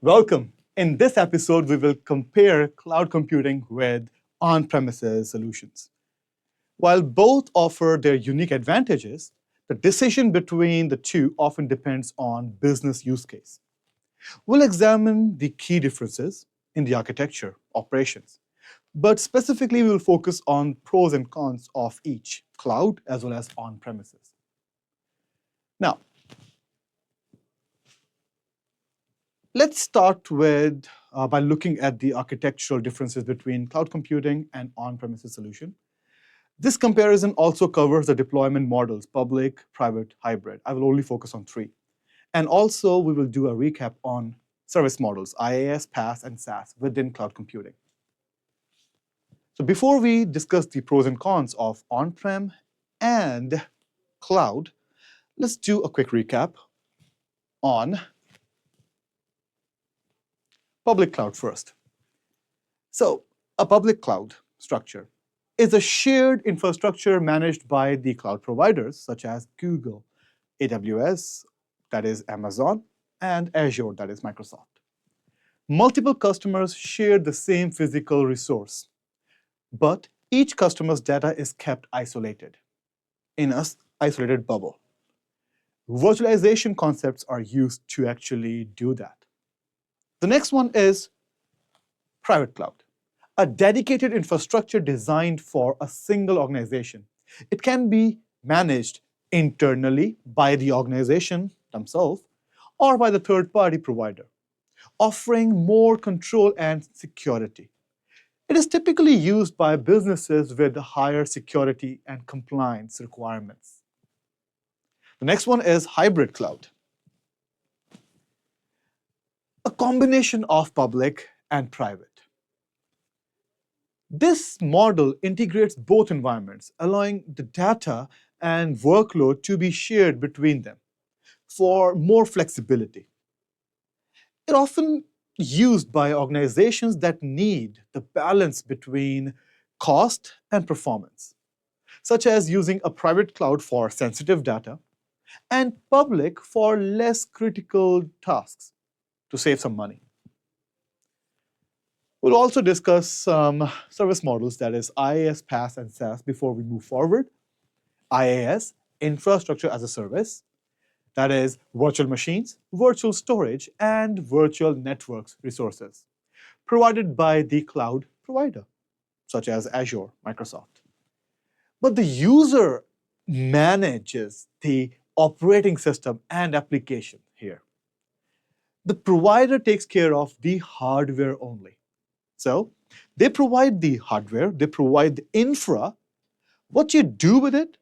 Welcome. In this episode, we will compare cloud computing with on-premises solutions. While both offer their unique advantages, the decision between the two often depends on business use case. We'll examine the key differences in the architecture, operations, but specifically we'll focus on pros and cons of each, cloud as well as on-premises. Now, let's start with by looking at the architectural differences between cloud computing and on-premises solution. This comparison also covers the deployment models, public, private, hybrid. I will only focus on three. And also, we will do a recap on service models, IaaS, PaaS, and SaaS within cloud computing. So before we discuss the pros and cons of on-prem and cloud, let's do a quick recap on public cloud first. So a public cloud structure is a shared infrastructure managed by the cloud providers such as Google, AWS, that is Amazon, and Azure, that is Microsoft. Multiple customers share the same physical resource, but each customer's data is kept isolated in an isolated bubble. Virtualization concepts are used to actually do that. The next one is private cloud, a dedicated infrastructure designed for a single organization. It can be managed internally by the organization themselves or by the third-party provider, offering more control and security. It is typically used by businesses with higher security and compliance requirements. The next one is hybrid cloud, a combination of public and private. This model integrates both environments, allowing the data and workload to be shared between them for more flexibility. It often used by organizations that need the balance between cost and performance, such as using a private cloud for sensitive data and public for less critical tasks to save some money. We'll also discuss some service models, that is IaaS, PaaS, and SaaS before we move forward. IaaS, infrastructure as a service, that is virtual machines, virtual storage, and virtual networks resources provided by the cloud provider, such as Azure, Microsoft. But the user manages the operating system and application here. The provider takes care of the hardware only. So they provide the hardware, they provide the infra. What you do with it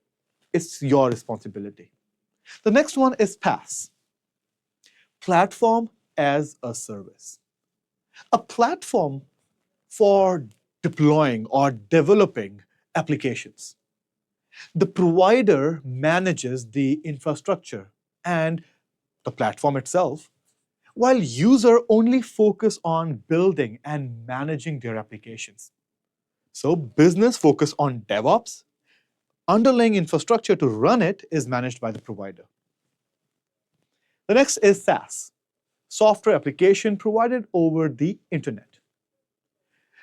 is your responsibility. The next one is PaaS, platform as a service. A platform for deploying or developing applications. The provider manages the infrastructure and the platform itself, while users only focus on building and managing their applications. So business focus on DevOps. Underlying infrastructure to run it is managed by the provider. The next is SaaS, software application provided over the internet.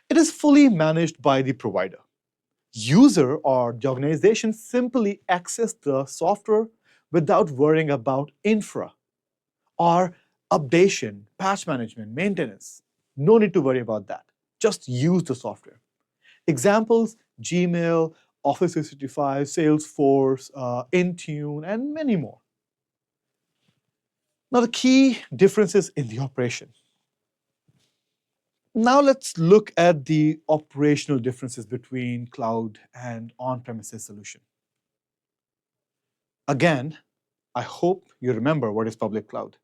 It is fully managed by the provider. User or the organization simply access the software without worrying about infra or updation, patch management, maintenance. No need to worry about that. Just use the software. Examples, Gmail, Office 365, Salesforce, Intune, and many more. Now, the key differences in the operation. Now let's look at the operational differences between cloud and on-premises solution. Again, I hope you remember what is public cloud.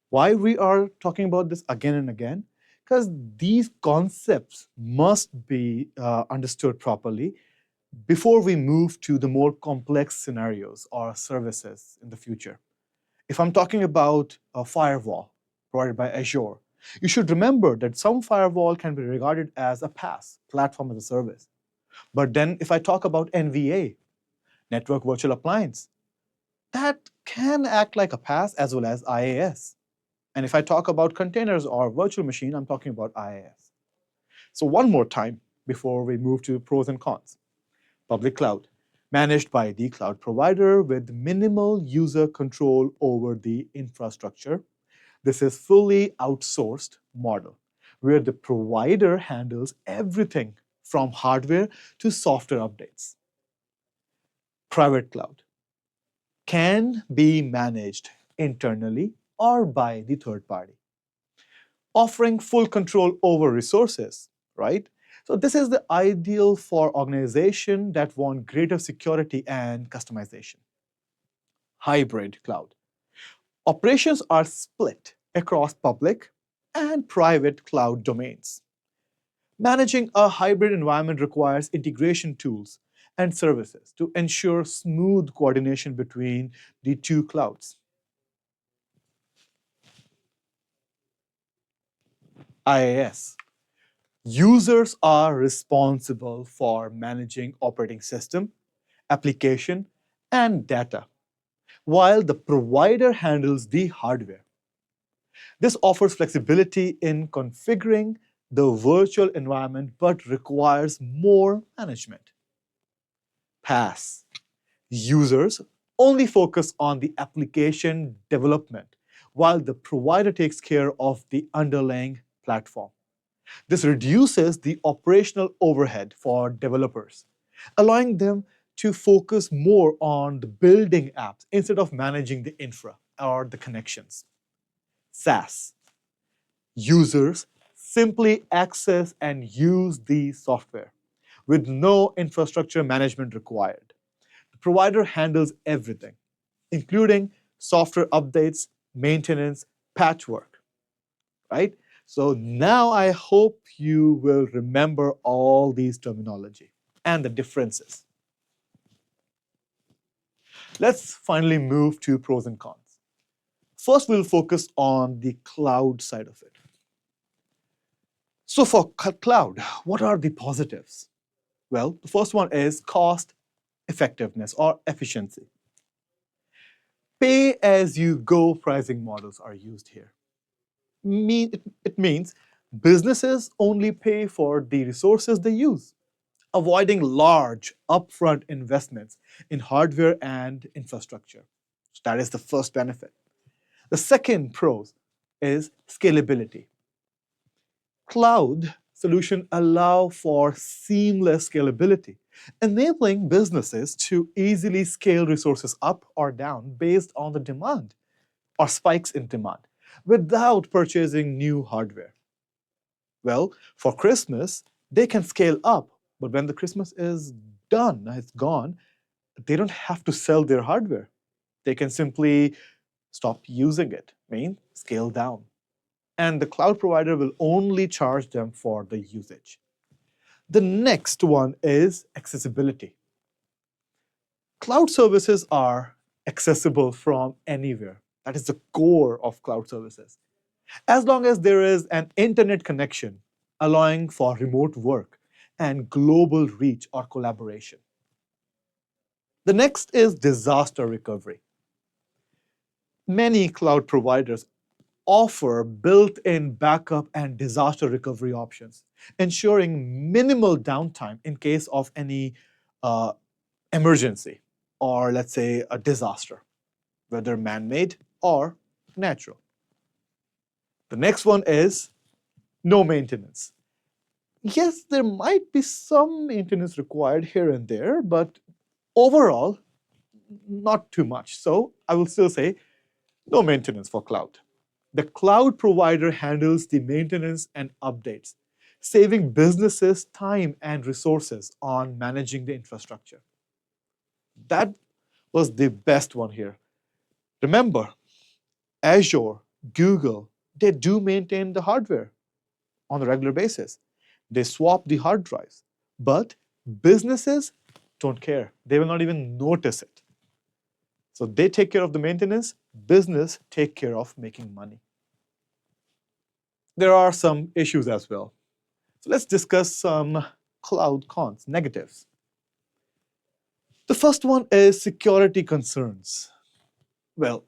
Why we are talking about this again and again? Because these concepts must be understood properly before we move to the more complex scenarios or services in the future. If I'm talking about a firewall provided by Azure, you should remember that some firewall can be regarded as a PaaS, platform as a service. But then if I talk about NVA, network virtual appliance, that can act like a PaaS as well as IaaS. And if I talk about containers or virtual machine, I'm talking about IaaS. So one more time before we move to pros and cons. Public cloud, managed by the cloud provider with minimal user control over the infrastructure. This is fully outsourced model where the provider handles everything from hardware to software updates. Private cloud can be managed internally or by the third party, offering full control over resources, right? So this is the ideal for organizations that want greater security and customization. Hybrid cloud. Operations are split across public and private cloud domains. Managing a hybrid environment requires integration tools and services to ensure smooth coordination between the two clouds. IaaS. Users are responsible for managing operating system, application, and data, while the provider handles the hardware. This offers flexibility in configuring the virtual environment but requires more management. PaaS. Users only focus on the application development while the provider takes care of the underlying platform. This reduces the operational overhead for developers, allowing them to focus more on the building apps instead of managing the infra or the connections. SaaS. Users simply access and use the software with no infrastructure management required. The provider handles everything, including software updates, maintenance, patchwork, right? So now I hope you will remember all these terminology and the differences. Let's finally move to pros and cons. First, we'll focus on the cloud side of it. So for cloud, what are the positives? Well, the first one is cost effectiveness or efficiency. Pay-as-you-go pricing models are used here. It means businesses only pay for the resources they use, avoiding large upfront investments in hardware and infrastructure. So that is the first benefit. The second pros is scalability. Cloud solutions allow for seamless scalability, enabling businesses to easily scale resources up or down based on the demand or spikes in demand without purchasing new hardware. Well, for Christmas, they can scale up, but when the Christmas is done, it's gone, they don't have to sell their hardware. They can simply stop using it, scale down. And the cloud provider will only charge them for the usage. The next one is accessibility. Cloud services are accessible from anywhere. That is the core of cloud services. As long as there is an internet connection allowing for remote work and global reach or collaboration. The next is disaster recovery. Many cloud providers offer built-in backup and disaster recovery options, ensuring minimal downtime in case of any emergency or, let's say, a disaster, whether man-made or natural. The next one is no maintenance. Yes, there might be some maintenance required here and there, but overall, not too much. So I will still say no maintenance for cloud. The cloud provider handles the maintenance and updates, saving businesses time and resources on managing the infrastructure. That was the best one here. Remember, Azure, Google, they do maintain the hardware on a regular basis. They swap the hard drives, but businesses don't care. They will not even notice it. So they take care of the maintenance, business take care of making money. There are some issues as well. So let's discuss some cloud cons, negatives. The first one is security concerns. Well,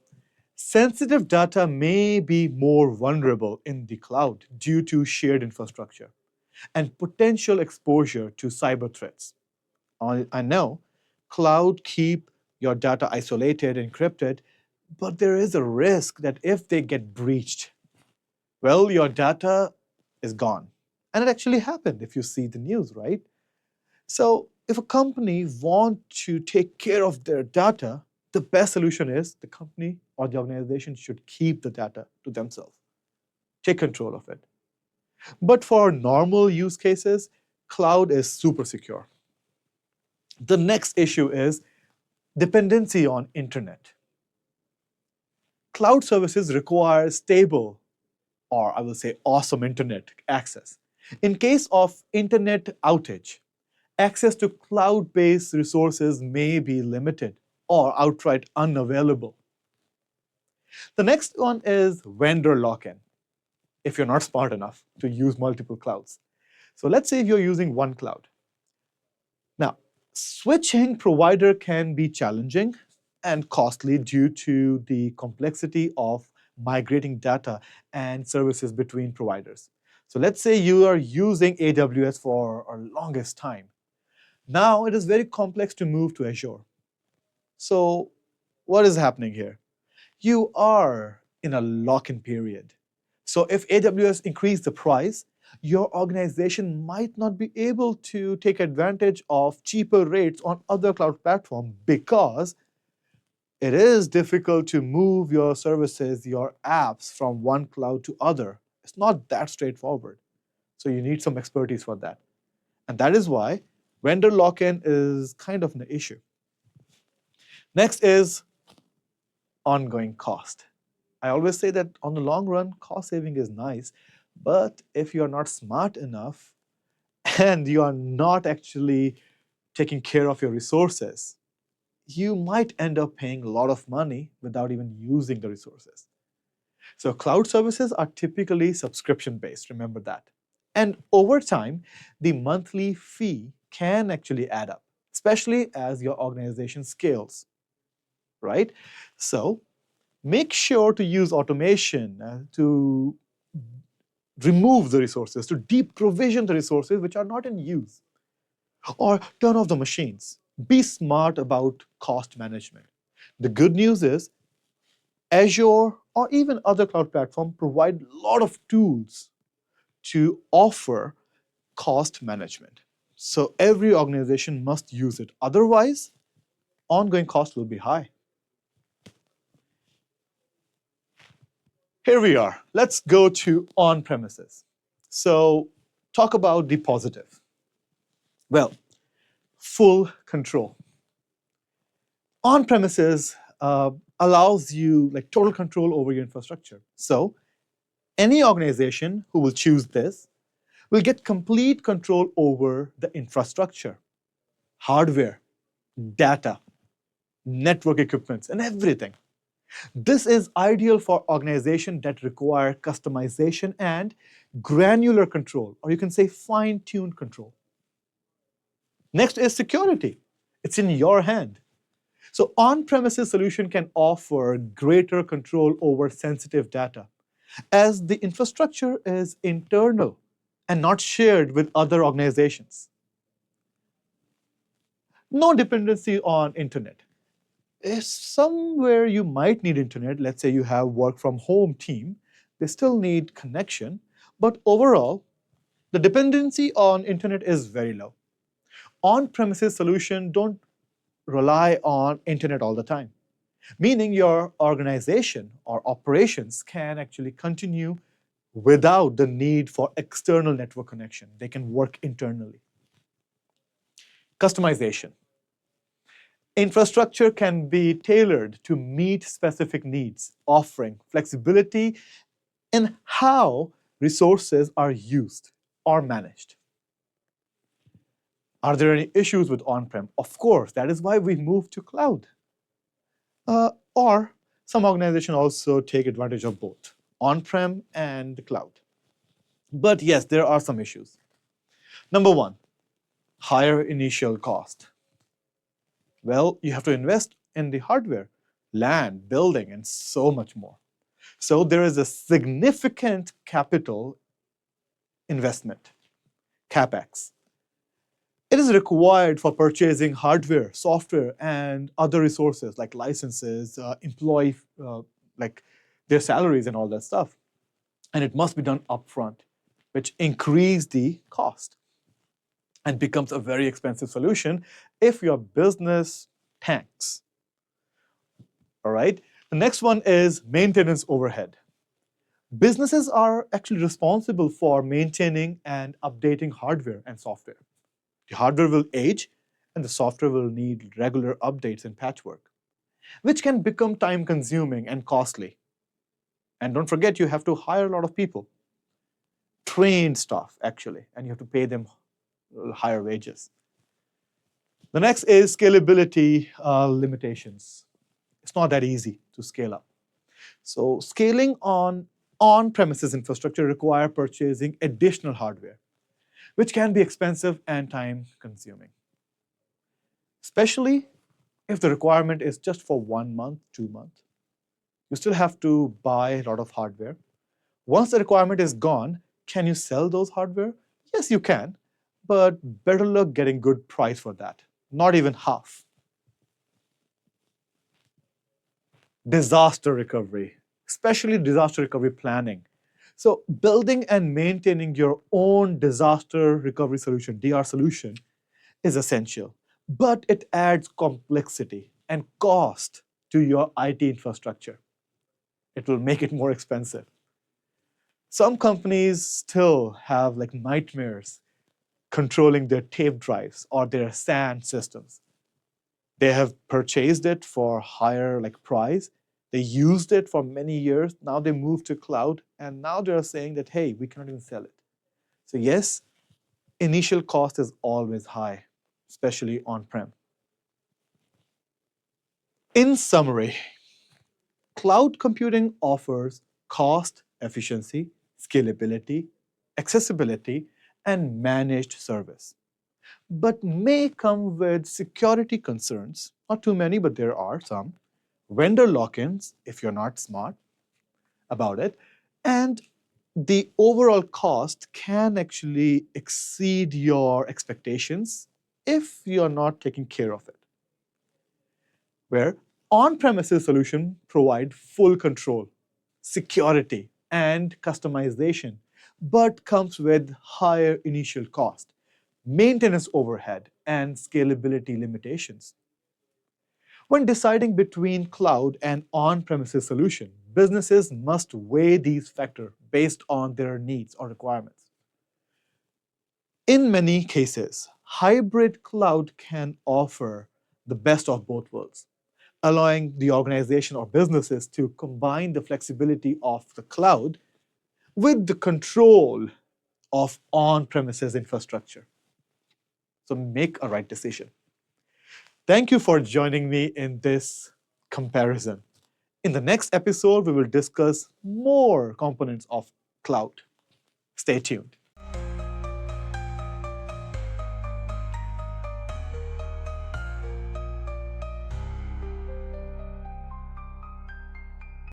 Sensitive data may be more vulnerable in the cloud due to shared infrastructure and potential exposure to cyber threats. I know cloud keep your data isolated, encrypted, but there is a risk that if they get breached, well, your data is gone. And it actually happened if you see the news, right? So if a company want to take care of their data, the best solution is the company or the organization should keep the data to themselves, take control of it. But for normal use cases, cloud is super secure. The next issue is dependency on internet. Cloud services require stable, or I will say awesome internet access. In case of internet outage, access to cloud-based resources may be limited or outright unavailable. The next one is vendor lock-in, if you're not smart enough to use multiple clouds. So let's say if you're using one cloud. Now, switching provider can be challenging and costly due to the complexity of migrating data and services between providers. So let's say you are using AWS for a longest time. Now it is very complex to move to Azure. So what is happening here? You are in a lock-in period. So if AWS increase the price, your organization might not be able to take advantage of cheaper rates on other cloud platforms because it is difficult to move your services, your apps from one cloud to other. It's not that straightforward. So you need some expertise for that. And that is why vendor lock-in is kind of an issue. Next is ongoing cost. I always say that on the long run, cost saving is nice, but if you're not smart enough and you are not actually taking care of your resources, you might end up paying a lot of money without even using the resources. So cloud services are typically subscription-based, remember that. And over time, the monthly fee can actually add up, especially as your organization scales, right? So make sure to use automation to remove the resources, to deprovision the resources which are not in use, or turn off the machines. Be smart about cost management. The good news is Azure or even other cloud platforms provide a lot of tools to offer cost management. So every organization must use it. Otherwise, ongoing costs will be high. Here we are. Let's go to on-premises. So talk about the positive. Well, full control. On-premises allows you like total control over your infrastructure. So any organization who will choose this will get complete control over the infrastructure, hardware, data, network equipments, and everything. This is ideal for organizations that require customization and granular control, or you can say fine-tuned control. Next is security. It's in your hand. So on-premises solution can offer greater control over sensitive data, as the infrastructure is internal and not shared with other organizations. No dependency on internet. If somewhere you might need internet, let's say you have work from home team, they still need connection, but overall, the dependency on internet is very low. On-premises solution don't rely on internet all the time, meaning your organization or operations can actually continue without the need for external network connection. They can work internally. Customization. Infrastructure can be tailored to meet specific needs, offering flexibility in how resources are used or managed. Are there any issues with on-prem? Of course, that is why we moved to cloud. Or some organizations also take advantage of both on-prem and the cloud. But yes, there are some issues. Number one, higher initial cost. Well, you have to invest in the hardware, land, building, and so much more. So there is a significant capital investment, CapEx. It is required for purchasing hardware, software, and other resources like licenses, employee, like their salaries and all that stuff. And it must be done upfront, which increases the cost and becomes a very expensive solution if your business tanks. All right. The next one is maintenance overhead. Businesses are actually responsible for maintaining and updating hardware and software. The hardware will age, and the software will need regular updates and patchwork, which can become time-consuming and costly. And don't forget, you have to hire a lot of people, trained staff, actually, and you have to pay them higher wages. The next is scalability limitations. It's not that easy to scale up. So scaling on-premises infrastructure requires purchasing additional hardware, which can be expensive and time-consuming, especially if the requirement is just for 1 month, 2 months. You still have to buy a lot of hardware. Once the requirement is gone, can you sell those hardware? Yes, you can, but better luck getting good price for that. Not even half. Disaster recovery, especially disaster recovery planning. So building and maintaining your own disaster recovery solution, DR solution, is essential, but it adds complexity and cost to your IT infrastructure. It will make it more expensive. Some companies still have like nightmares controlling their tape drives or their SAN systems. They have purchased it for higher price. They used it for many years. Now they moved to cloud, and now they're saying that, hey, we cannot even sell it. So yes, initial cost is always high, especially on-prem. In summary, cloud computing offers cost efficiency, scalability, accessibility, and managed service, but may come with security concerns. Not too many, but there are some. Vendor lock-ins, if you're not smart about it, and the overall cost can actually exceed your expectations if you're not taking care of it. Where on-premises solution provide full control, security, and customization, but comes with higher initial cost, maintenance overhead, and scalability limitations. When deciding between cloud and on-premises solution, businesses must weigh these factors based on their needs or requirements. In many cases, hybrid cloud can offer the best of both worlds, allowing the organization or businesses to combine the flexibility of the cloud with the control of on-premises infrastructure. So make a right decision. Thank you for joining me in this comparison. In the next episode, we will discuss more components of cloud. Stay tuned.